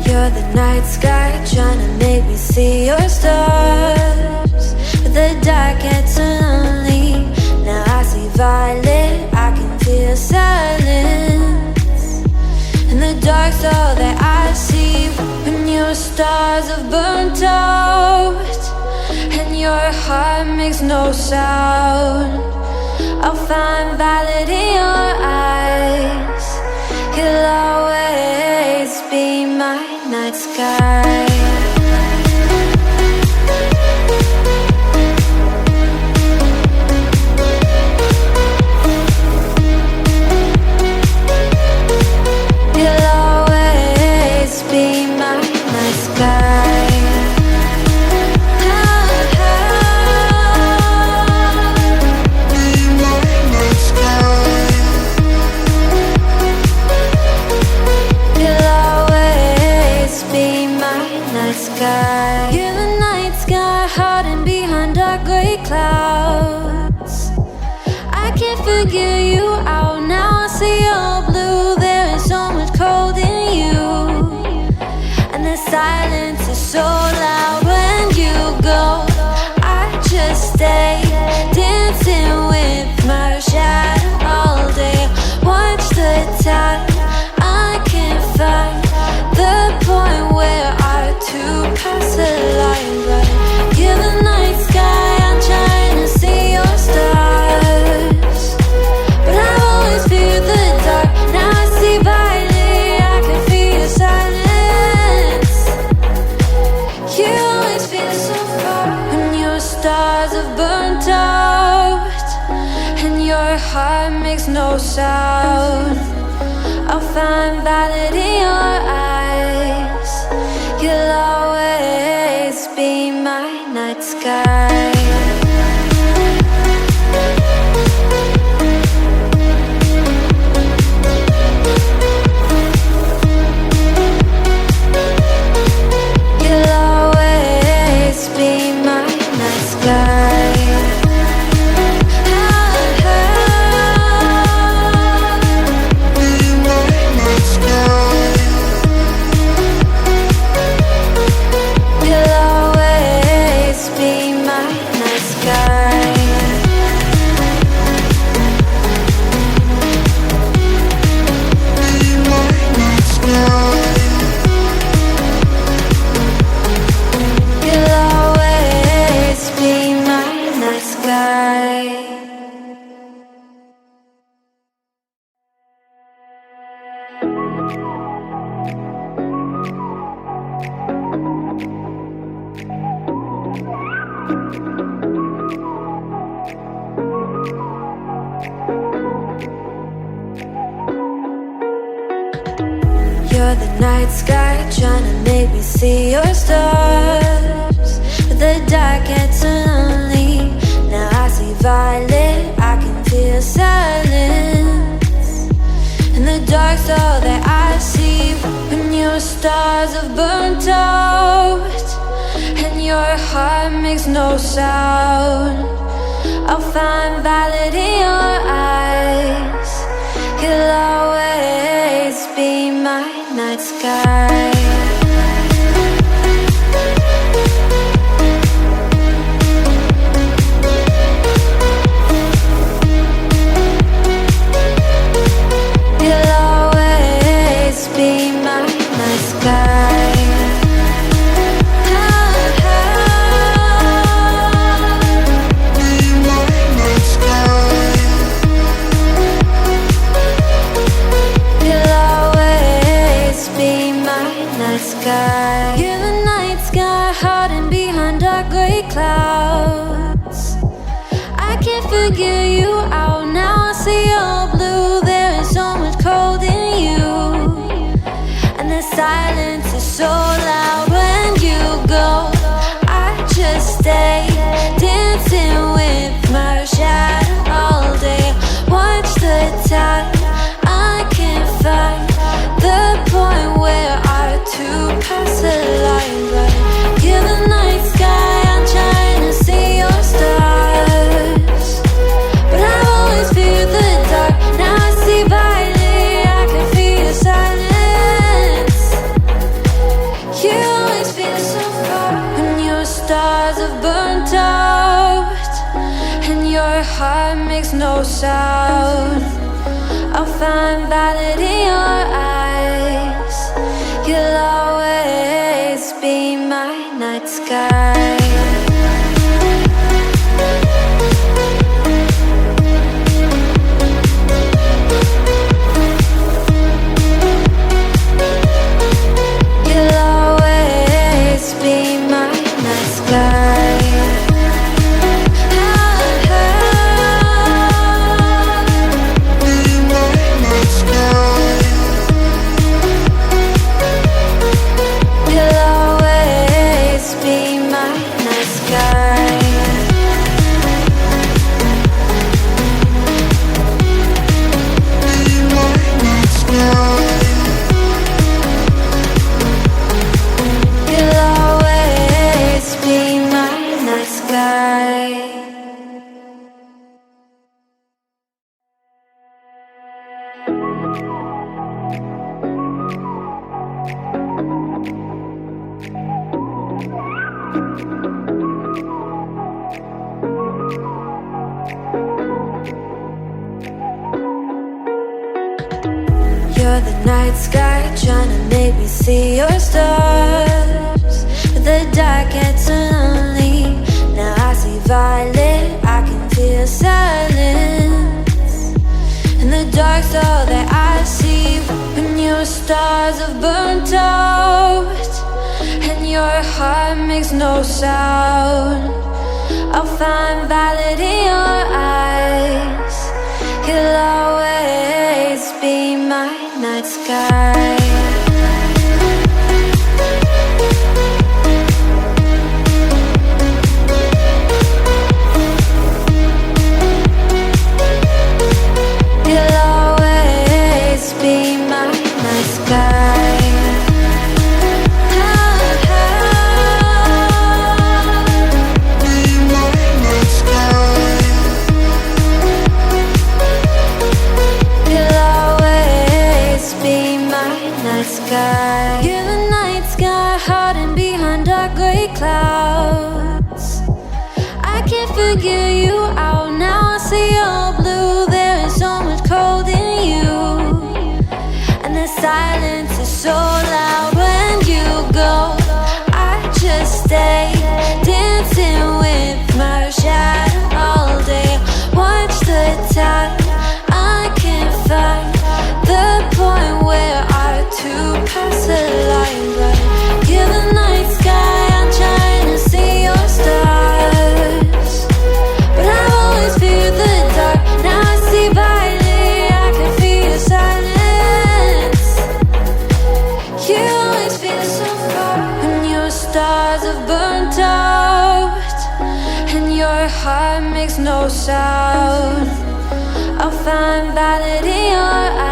You're the night sky trying to make me see your stars, but the dark gets so lonely. Now I see violet, I can feel silence. In the dark's all that I see. When your stars have burnt out and your heart makes no sound, I'll find violet in your eyes. You'll always be my night sky. You'll always be my night sky. You're the night sky hiding behind dark gray clouds. I can't figure you out now. I see you're blue. There is so much cold in you, and the silence is so loud when you go. I just stay dancing with my shadow all day. Watch the tide. I can't find the point where to pass the line, but you're the night sky. I'm trying to see your stars, but I've always feared the dark. Now I see violet, I can feel your silence. You always feel so far when your stars have burnt out and your heart makes no sound. I'll find violet in your eyes. You'll always be my night sky. You'll always be my night sky. You're the night sky trying to make me see your stars, but the dark gets so lonely. Now I see violet, I can feel silence. In the dark's all that I see. When your stars have burnt out and your heart makes no sound, I'll find violet in your eyes. You'll always be my night sky. You'll always be my night sky. You're the night sky hiding behind dark gray clouds. I can't figure you out now. I see you're blue. There is so much cold in you, and the silence is so loud when you go. I just stay dancing with my shadow all day. Watch the tide. I can't find the point where sound. I'll find valid in your eyes. You'll always be my night sky. You'll always be my night sky. You're the night sky trying to make me see your stars, but the dark gets so lonely. Now I see violet, I can feel silence. In the dark's all that I see. When your stars have burnt out and your heart makes no sound, I'll find valid in your eyes. You'll always be my night sky. You'll always be my night sky. You're the night sky hiding behind dark gray clouds. I can't figure you out now. I see all blue. There is so much cold in you, and the silence is so loud when you go. I just stay dancing with my shadow all day. Watch the time. I can't find the point where to pass the line, but you're the night sky. I'm trying to see your stars, but I've always feared the dark. Now I see violet, I can feel your silence. You always feel so far when your stars have burnt out and your heart makes no sound. I'll find valid in your eyes.